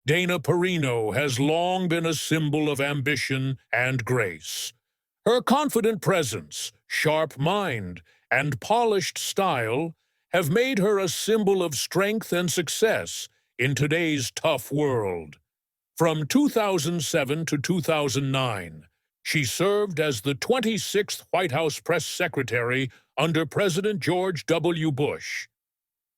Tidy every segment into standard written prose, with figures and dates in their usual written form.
Dana Perino has long been a symbol of ambition and grace. Her confident presence, sharp mind, and polished style have made her a symbol of strength and success in today's tough world. From 2007 to 2009, she served as the 26th White House press secretary under President George W. Bush.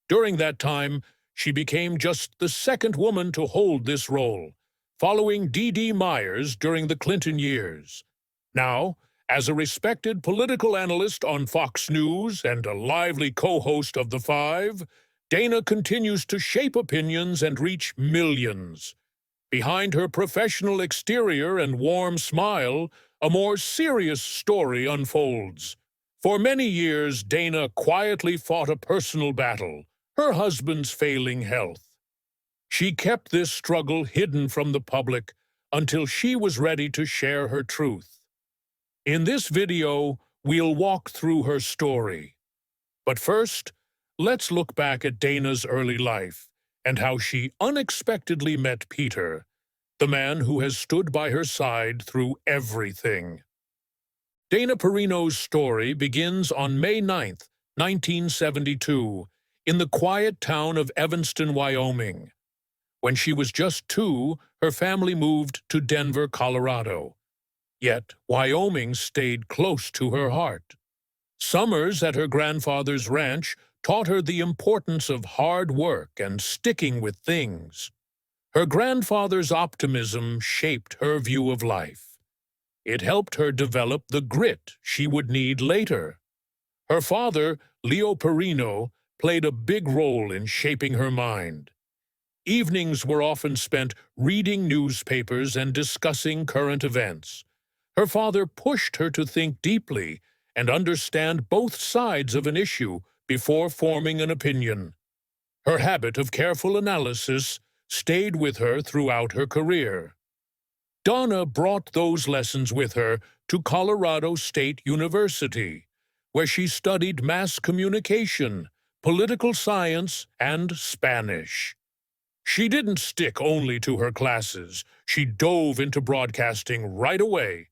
During that time, she became just the second woman to hold this role, following D.D. Myers during the Clinton years. Now, as a respected political analyst on Fox News and a lively co-host of The Five, Dana continues to shape opinions and reach millions. Behind her professional exterior and warm smile, a more serious story unfolds. For many years, Dana quietly fought a personal battle, her husband's failing health. She kept this struggle hidden from the public until she was ready to share her truth. In this video, we'll walk through her story. But first, let's look back at Dana's early life and how she unexpectedly met Peter, the man who has stood by her side through everything. Dana Perino's story begins on May 9, 1972, in the quiet town of Evanston, Wyoming. When she was just 2, her family moved to Denver, Colorado. Yet Wyoming stayed close to her heart. Summers at her grandfather's ranch taught her the importance of hard work and sticking with things. Her grandfather's optimism shaped her view of life. It helped her develop the grit she would need later. Her father, Leo Perino, played a big role in shaping her mind. Evenings were often spent reading newspapers and discussing current events. Her father pushed her to think deeply and understand both sides of an issue before forming an opinion. Her habit of careful analysis stayed with her throughout her career. Dana brought those lessons with her to Colorado State University, where she studied mass communication, political science, and Spanish. She didn't stick only to her classes. She dove into broadcasting right away.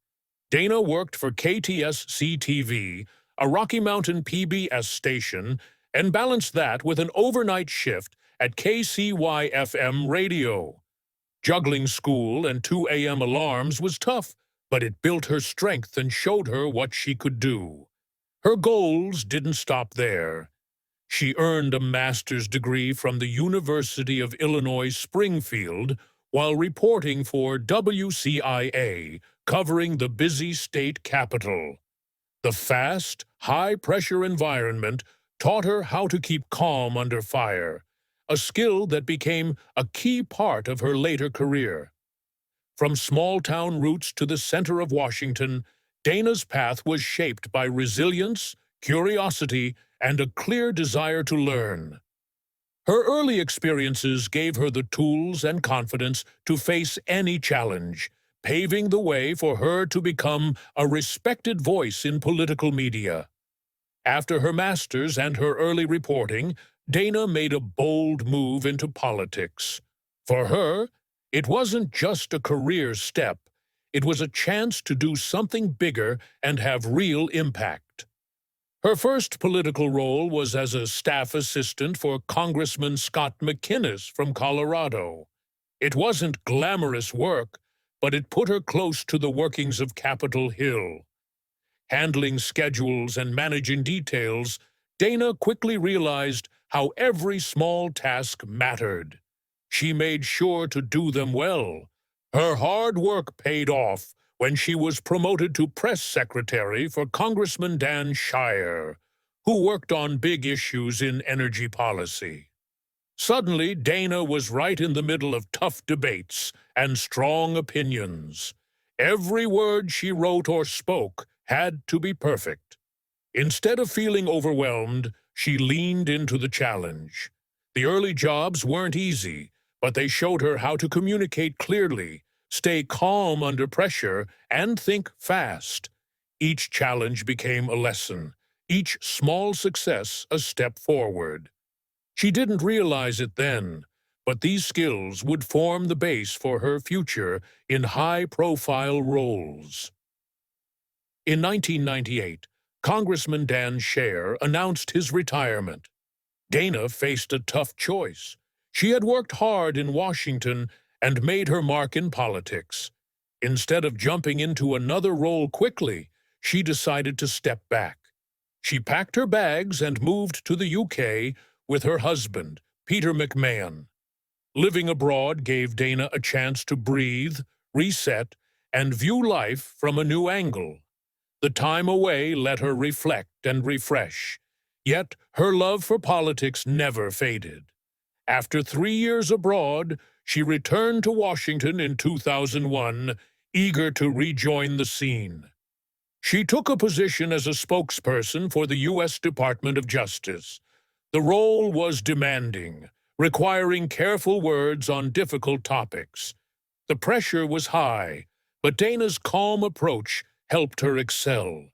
Dana worked for KTSC-TV, a Rocky Mountain PBS station, and balanced that with an overnight shift at KCY-FM radio. Juggling school and 2 a.m. alarms was tough, but it built her strength and showed her what she could do. Her goals didn't stop there. She earned a master's degree from the University of Illinois Springfield while reporting for WCIA, covering the busy state capital. The fast, high-pressure environment taught her how to keep calm under fire, a skill that became a key part of her later career. From small-town roots to the center of Washington, Dana's path was shaped by resilience, curiosity, and a clear desire to learn. Her early experiences gave her the tools and confidence to face any challenge, paving the way for her to become a respected voice in political media. After her master's and her early reporting, Dana made a bold move into politics. For her, it wasn't just a career step. It was a chance to do something bigger and have real impact. Her first political role was as a staff assistant for Congressman Scott McInnis from Colorado. It wasn't glamorous work, but it put her close to the workings of Capitol Hill. Handling schedules and managing details, Dana quickly realized how every small task mattered. She made sure to do them well. Her hard work paid off when she was promoted to press secretary for Congressman Dan Shire, who worked on big issues in energy policy. Suddenly, Dana was right in the middle of tough debates and strong opinions. Every word she wrote or spoke had to be perfect. Instead of feeling overwhelmed, she leaned into the challenge. The early jobs weren't easy, but they showed her how to communicate clearly, stay calm under pressure, and think fast. Each challenge became a lesson, each small success a step forward. She didn't realize it then, but these skills would form the base for her future in high-profile roles. In 1998, Congressman Dan Scher announced his retirement. Dana faced a tough choice. She had worked hard in Washington and made her mark in politics. Instead of jumping into another role quickly, she decided to step back. She packed her bags and moved to the UK with her husband, Peter McMahon. Living abroad gave Dana a chance to breathe, reset, and view life from a new angle. The time away let her reflect and refresh. Yet her love for politics never faded. After 3 years abroad, she returned to Washington in 2001, eager to rejoin the scene. She took a position as a spokesperson for the U.S. Department of Justice. The role was demanding, requiring careful words on difficult topics. The pressure was high, but Dana's calm approach helped her excel.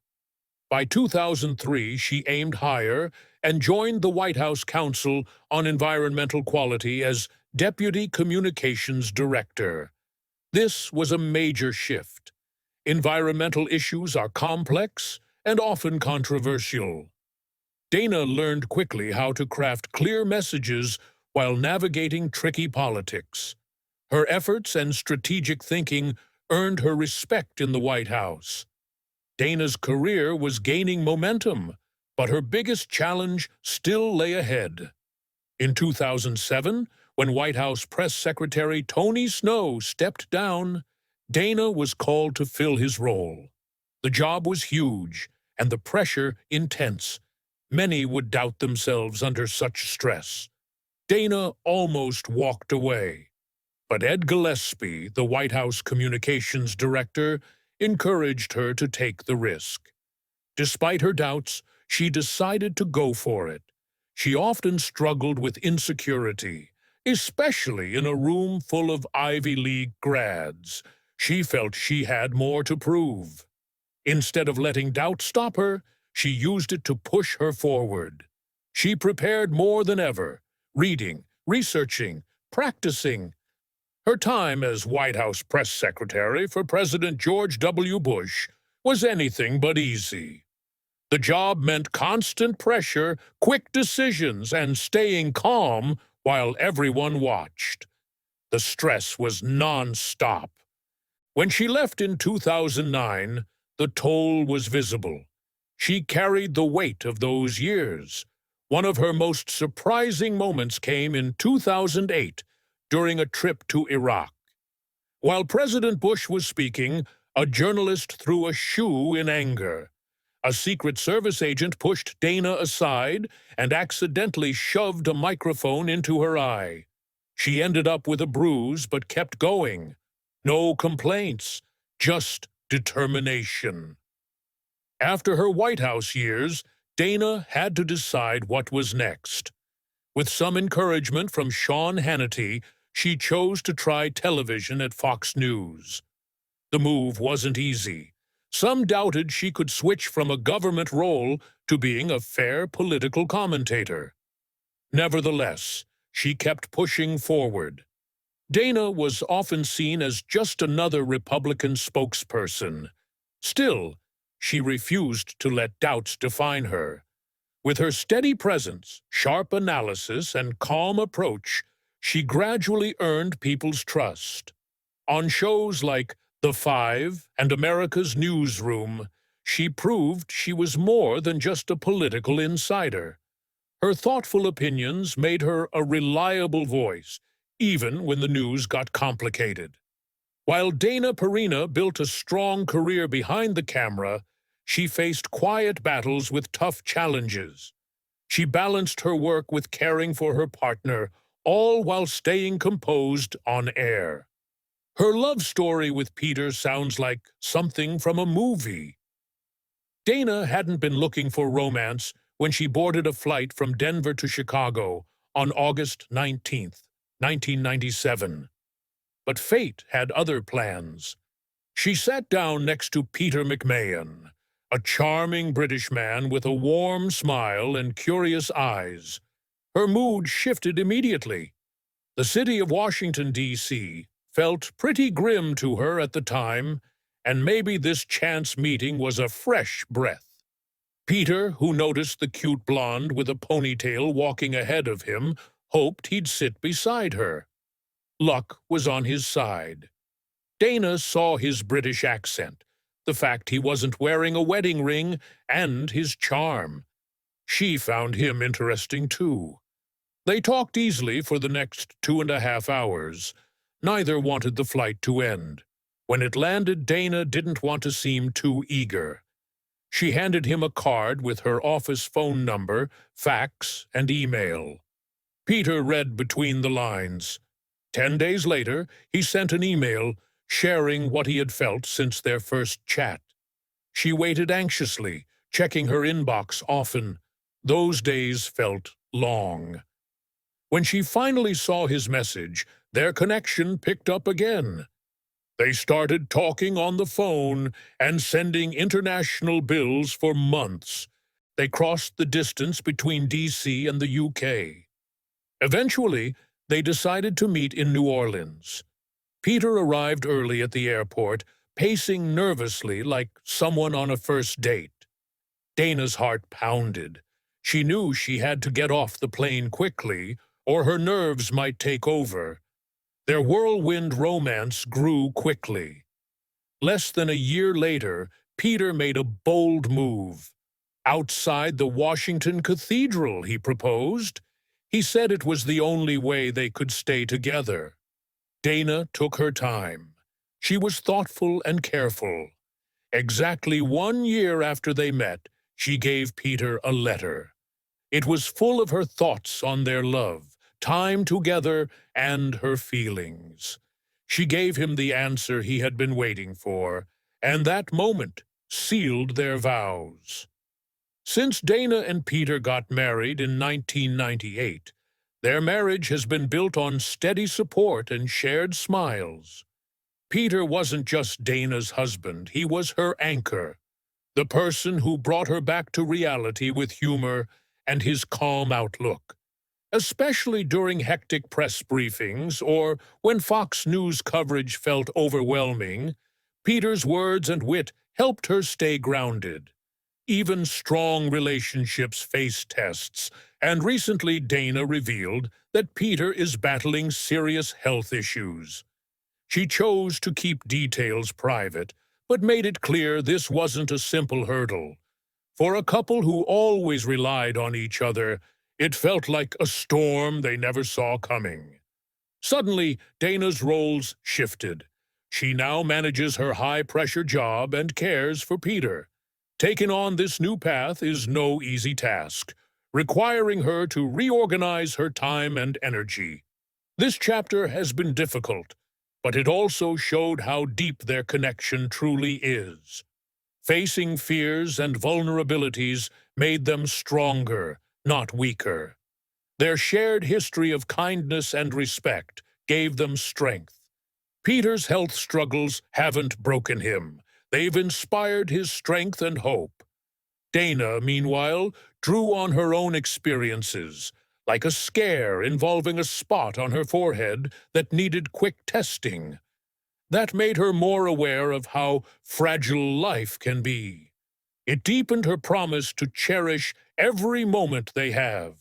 By 2003, she aimed higher and joined the White House Council on Environmental Quality as Deputy Communications Director. This was a major shift. Environmental issues are complex and often controversial. Dana learned quickly how to craft clear messages while navigating tricky politics. Her efforts and strategic thinking earned her respect in the White House. Dana's career was gaining momentum, but her biggest challenge still lay ahead. In 2007, when White House Press Secretary Tony Snow stepped down, Dana was called to fill his role. The job was huge, and the pressure intense. Many would doubt themselves under such stress. Dana almost walked away. But Ed Gillespie, the White House Communications Director, encouraged her to take the risk. Despite her doubts, she decided to go for it. She often struggled with insecurity, especially in a room full of Ivy League grads. She felt she had more to prove. Instead of letting doubt stop her, she used it to push her forward. She prepared more than ever, reading, researching, practicing. Her time as White House press secretary for President George W. Bush was anything but easy. The job meant constant pressure, quick decisions, and staying calm while everyone watched. The stress was non-stop. When she left in 2009, the toll was visible. She carried the weight of those years. One of her most surprising moments came in 2008 during a trip to Iraq. While President Bush was speaking, a journalist threw a shoe in anger. A Secret Service agent pushed Dana aside and accidentally shoved a microphone into her eye. She ended up with a bruise but kept going. No complaints, just determination. After her White House years, Dana had to decide what was next. With some encouragement from Sean Hannity, she chose to try television at Fox News. The move wasn't easy. Some doubted she could switch from a government role to being a fair political commentator. Nevertheless, she kept pushing forward. Dana was often seen as just another Republican spokesperson. Still, she refused to let doubts define her. With her steady presence, sharp analysis, and calm approach, she gradually earned people's trust. On shows like The Five and America's Newsroom, she proved she was more than just a political insider. Her thoughtful opinions made her a reliable voice, even when the news got complicated. While Dana Perino built a strong career behind the camera, she faced quiet battles with tough challenges. She balanced her work with caring for her partner, all while staying composed on air. Her love story with Peter sounds like something from a movie. Dana hadn't been looking for romance when she boarded a flight from Denver to Chicago on August 19, 1997. But fate had other plans. She sat down next to Peter McMahon, a charming British man with a warm smile and curious eyes. Her mood shifted immediately. The city of Washington, D.C. felt pretty grim to her at the time, and maybe this chance meeting was a fresh breath. Peter, who noticed the cute blonde with a ponytail walking ahead of him, hoped he'd sit beside her. Luck was on his side. Dana saw his British accent, the fact he wasn't wearing a wedding ring, and his charm. She found him interesting too. They talked easily for the next 2.5 hours. Neither wanted the flight to end. When it landed, Dana didn't want to seem too eager. She handed him a card with her office phone number, fax, and email. Peter read between the lines. 10 days later, he sent an email sharing what he had felt since their first chat. She waited anxiously, checking her inbox often. Those days felt long. When she finally saw his message, their connection picked up again. They started talking on the phone and sending international bills for months. They crossed the distance between D.C. and the UK. Eventually, they decided to meet in New Orleans. Peter arrived early at the airport, pacing nervously like someone on a first date. Dana's heart pounded. She knew she had to get off the plane quickly, or her nerves might take over. Their whirlwind romance grew quickly. Less than a year later, Peter made a bold move. Outside the Washington Cathedral, he proposed. He said it was the only way they could stay together. Dana took her time. She was thoughtful and careful. Exactly 1 year after they met, she gave Peter a letter. It was full of her thoughts on their love, time together, and her feelings. She gave him the answer he had been waiting for, and that moment sealed their vows. Since Dana and Peter got married in 1998, their marriage has been built on steady support and shared smiles. Peter wasn't just Dana's husband, he was her anchor, the person who brought her back to reality with humor and his calm outlook. Especially during hectic press briefings or when Fox News coverage felt overwhelming, Peter's words and wit helped her stay grounded. Even strong relationships face tests, and recently Dana revealed that Peter is battling serious health issues. She chose to keep details private, but made it clear this wasn't a simple hurdle. For a couple who always relied on each other, it felt like a storm they never saw coming. Suddenly, Dana's roles shifted. She now manages her high-pressure job and cares for Peter. Taking on this new path is no easy task, requiring her to reorganize her time and energy. This chapter has been difficult, but it also showed how deep their connection truly is. Facing fears and vulnerabilities made them stronger, not weaker. Their shared history of kindness and respect gave them strength. Peter's health struggles haven't broken him. They've inspired his strength and hope. Dana, meanwhile, drew on her own experiences, like a scare involving a spot on her forehead that needed quick testing. That made her more aware of how fragile life can be. It deepened her promise to cherish every moment they have.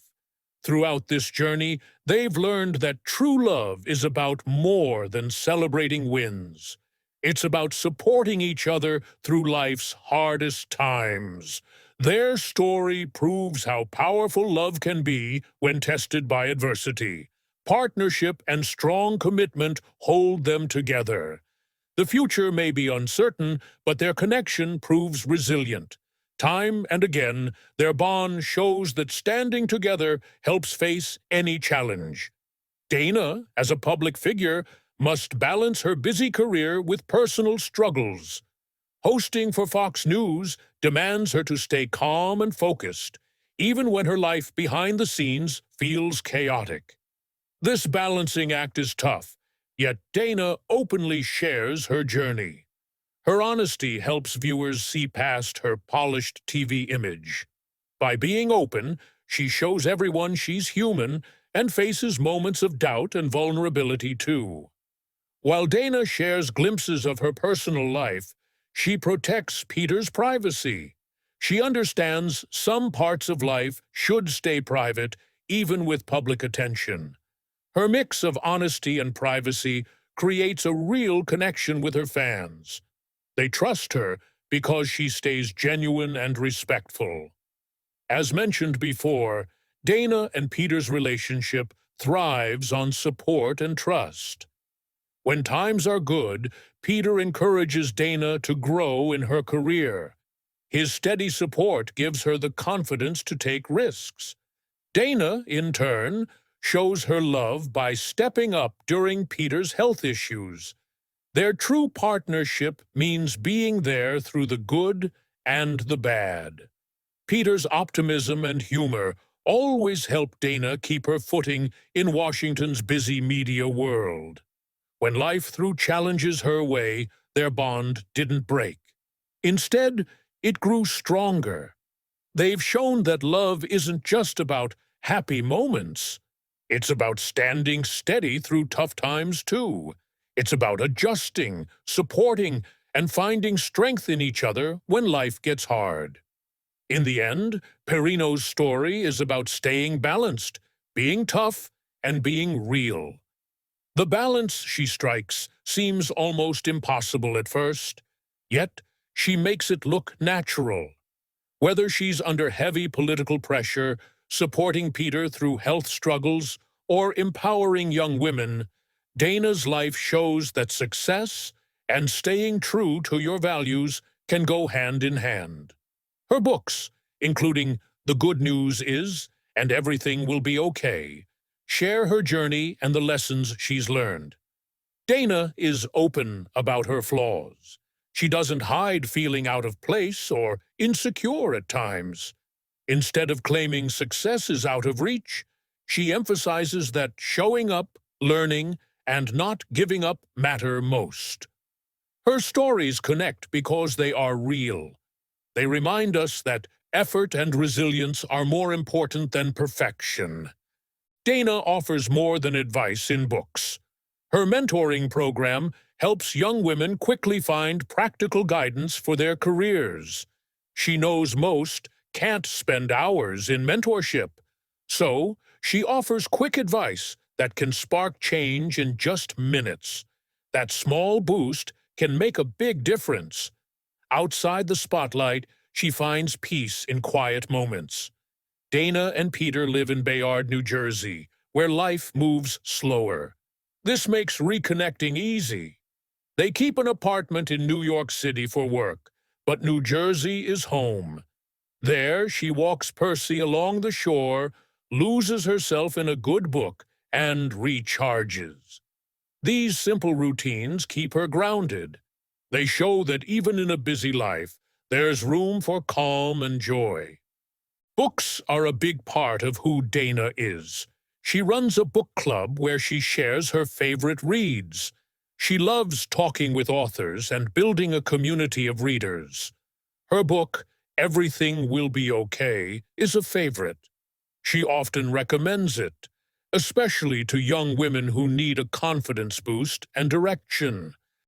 Throughout this journey, they've learned that true love is about more than celebrating wins. It's about supporting each other through life's hardest times. Their story proves how powerful love can be when tested by adversity. Partnership and strong commitment hold them together. The future may be uncertain, but their connection proves resilient. Time and again, their bond shows that standing together helps face any challenge. Dana, as a public figure, must balance her busy career with personal struggles. Hosting for Fox News demands her to stay calm and focused, even when her life behind the scenes feels chaotic. This balancing act is tough, yet Dana openly shares her journey. Her honesty helps viewers see past her polished TV image. By being open, she shows everyone she's human and faces moments of doubt and vulnerability too. While Dana shares glimpses of her personal life, she protects Peter's privacy. She understands some parts of life should stay private, even with public attention. Her mix of honesty and privacy creates a real connection with her fans. They trust her because she stays genuine and respectful. As mentioned before, Dana and Peter's relationship thrives on support and trust. When times are good, Peter encourages Dana to grow in her career. His steady support gives her the confidence to take risks. Dana, in turn, shows her love by stepping up during Peter's health issues. Their true partnership means being there through the good and the bad. Peter's optimism and humor always help Dana keep her footing in Washington's busy media world. When life threw challenges her way, their bond didn't break. Instead, it grew stronger. They've shown that love isn't just about happy moments. It's about standing steady through tough times, too. It's about adjusting, supporting, and finding strength in each other when life gets hard. In the end, Perino's story is about staying balanced, being tough, and being real. The balance she strikes seems almost impossible at first, yet she makes it look natural. Whether she's under heavy political pressure, supporting Peter through health struggles, or empowering young women, Dana's life shows that success and staying true to your values can go hand in hand. Her books, including The Good News Is and Everything Will Be Okay, share her journey and the lessons she's learned. Dana is open about her flaws. She doesn't hide feeling out of place or insecure at times. Instead of claiming success is out of reach, she emphasizes that showing up, learning, and not giving up matter most. Her stories connect because they are real. They remind us that effort and resilience are more important than perfection. Dana offers more than advice in books. Her mentoring program helps young women quickly find practical guidance for their careers. She knows most can't spend hours in mentorship, so she offers quick advice that can spark change in just minutes. That small boost can make a big difference. Outside the spotlight, she finds peace in quiet moments. Dana and Peter live in Bayard, New Jersey, where life moves slower. This makes reconnecting easy. They keep an apartment in New York City for work, but New Jersey is home. There, she walks Percy along the shore, loses herself in a good book, and recharges. These simple routines keep her grounded. They show that even in a busy life, there's room for calm and joy. Books are a big part of who Dana is. She runs a book club where she shares her favorite reads. She loves talking with authors and building a community of readers. Her book, Everything Will Be Okay, is a favorite. She often recommends it, especially to young women who need a confidence boost and direction.